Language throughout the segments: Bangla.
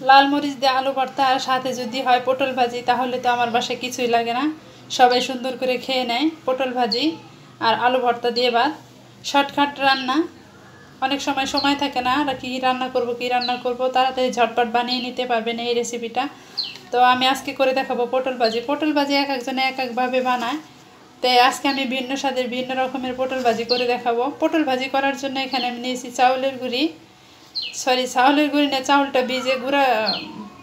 লাল মরিচ দিয়ে আলু ভর্তা আর সাথে যদি হয় পটল ভাজি তাহলে তো আমার বাসায় কিছুই লাগে না। সবাই সুন্দর করে খেয়ে নেয় পটল ভাজি আর আলু ভর্তা দিয়ে ভাত। শর্টকাট রান্না, অনেক সময় থাকে না আর কি রান্না করব তাড়াতাড়ি ঝটপট বানিয়ে নিতে পারবেন এই রেসিপিটা। তো আমি আজকে করে দেখাবো পটল ভাজি। পটল ভাজি এক একজনে এক একভাবে বানায়, তাই আজকে আমি ভিন্ন স্বাদের ভিন্ন রকমের পটল ভাজি করে দেখাবো। পটল ভাজি করার জন্য এখানে আমি নিয়েছি চাউলের গুঁড়ি, না, চাউলটা ভিজে গুঁড়া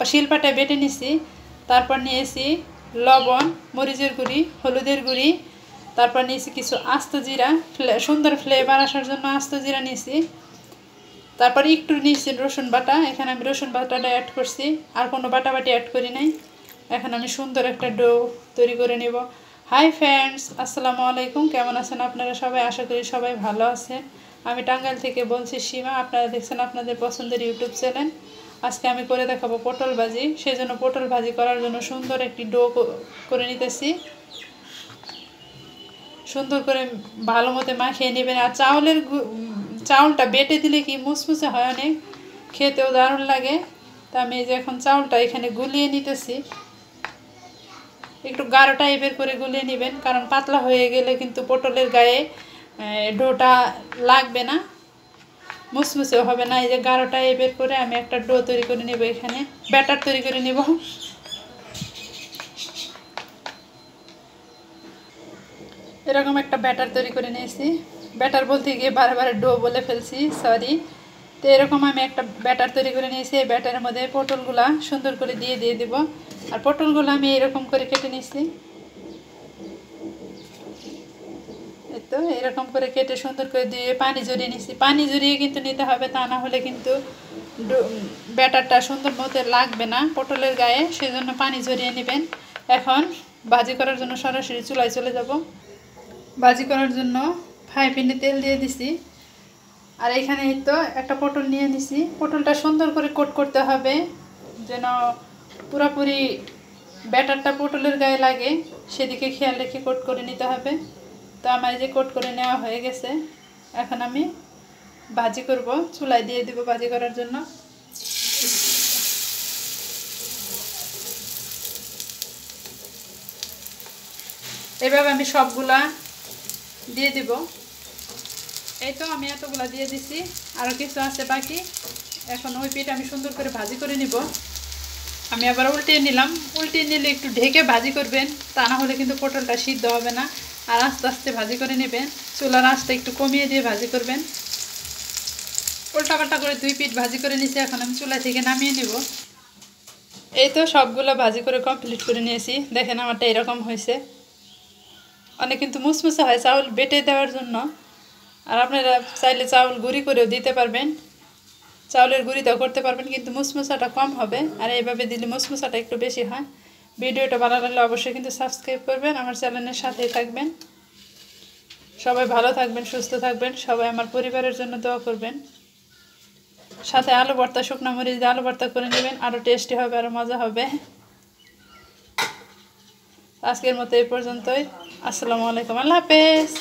শিলপাটায় বেটে নিছি। তারপর নিয়েছি লবণ, মরিচের গুঁড়ি, হলুদের গুঁড়ি, তারপর নিয়েছি কিছু আস্ত জিরা, সুন্দর ফ্লেভার আসার জন্য আস্ত জিরা নিয়েছি। তারপর একটু নিয়েছি রসুন বাটা, এখানে আমি রসুন বাটাটা অ্যাড করছি, আর কোনো বাটাবাটি অ্যাড করি নাই। এখন আমি সুন্দর একটা ডো তৈরি করে নেব। হাই ফ্রেন্ডস, আসসালামু আলাইকুম। কেমন আছেন আপনারা সবাই? আশা করি সবাই ভালো আছেন। আমি টাঙ্গাইল থেকে বলছি সীমা, আপনারা দেখছেন আপনাদের পছন্দের ইউটিউব চ্যানেল। আজকে আমি করে দেখাবো পটল ভাজি। সেই জন্য পটল ভাজি করার জন্য সুন্দর একটি ডো করে নিতেছি। সুন্দর করে ভালো মতো মাখিয়ে নেবেন। আর চাউলটা বেটে দিলে কি মুসমুসে হয়, অনেক খেতেও দারুণ লাগে। তা আমি এই যে এখন চাউলটা এখানে গুলিয়ে নিতেছি। একটু গাঢ় টাইপের করে গুলিয়ে নেবেন, কারণ পাতলা হয়ে গেলে কিন্তু পটলের গায়ে ডোটা লাগবে না, মুসমুসেও হবে না। এই যে গাঢ় টাইপের করে আমি একটা ডো তৈরি করে নেব, এখানে ব্যাটার তৈরি করে নেব। এরকম একটা ব্যাটার তৈরি করে নিয়েছি। ব্যাটার বলতে গিয়ে বারবার ডো বলে ফেলছি, সরি। তো এরকম আমি একটা ব্যাটার তৈরি করে নিয়েছি। এই ব্যাটারের মধ্যে পটলগুলা সুন্দর করে দিয়ে দেব। আর পটলগুলো আমি এরকম করে কেটে নিয়েছি। এই তো এরকম করে কেটে সুন্দর করে দিয়ে পানি ঝরিয়ে নিয়েছি। পানি ঝরিয়ে কিন্তু নিতে হবে, তা না হলে কিন্তু ব্যাটারটা সুন্দর মতো লাগবে না পটলের গায়ে, সেজন্য পানি ঝরিয়ে নেবেন। এখন ভাজি করার জন্য সরাসরি চুলায় চলে যাব। ভাজি করার জন্য ফ্রাই প্যানে তেল দিয়ে দিছি। আর এখানে তো একটা পটল নিয়ে নিছি। পটলটা সুন্দর করে কোট করতে হবে, যেন পুরোপুরি ব্যাটারটা পটলের গায়ে লাগে, সেদিকে খেয়াল রেখে কোট করে নিতে হবে। তো আমার এই যে কোট করে নেওয়া হয়ে গেছে। এখন আমি ভাজি করব, চুলায় দিয়ে দিব ভাজি করার জন্য। এভাবে আমি সবগুলা দিয়ে দিব। এই তো আমি এতগুলা দিয়ে দিছি, আরও কিছু আছে বাকি। এখন ওই পিঠ আমি সুন্দর করে ভাজি করে নিব। আমি আবার উল্টিয়ে নিলাম। উল্টিয়ে নিলে একটু ঢেকে ভাজি করবেন, তা না হলে কিন্তু পটলটা সিদ্ধ হবে না। আর আস্তে আস্তে ভাজি করে নেবেন, চুলার আঁচটা একটু কমিয়ে দিয়ে ভাজি করবেন। উল্টাপাল্টা করে দুই পিঠ ভাজি করে নিয়েছি, এখন আমি চুলা থেকে নামিয়ে নিব। এই তো সবগুলো ভাজি করে কমপ্লিট করে নিয়েছি। দেখেন আমারটা এরকম হয়েছে। অনেক কিন্তু মুসমুসে হয় চাউল বেটে দেওয়ার জন্য। আর আপনারা চাইলে চাউল গুঁড়ি করেও দিতে পারবেন, চাউলের গুঁড়িটাও করতে পারবেন, কিন্তু মুসমুসাটা কম হবে। আর এইভাবে দিলে মুসমুসাটা একটু বেশি হয়। ভিডিওটা ভালো লাগলে অবশ্যই কিন্তু সাবস্ক্রাইব করবেন, আমার চ্যানেলের সাথেই থাকবেন। সবাই ভালো থাকবেন, সুস্থ থাকবেন। সবাই আমার পরিবারের জন্য দোয়া করবেন। সাথে আলু ভর্তা, শুকনো মরিচ দিয়ে আলু ভর্তা করে নেবেন, আরও টেস্টি হবে, আরও মজা হবে। আজকের মতো এই পর্যন্তই। আসসালামু আলাইকুম, আল্লাহ হাফেজ।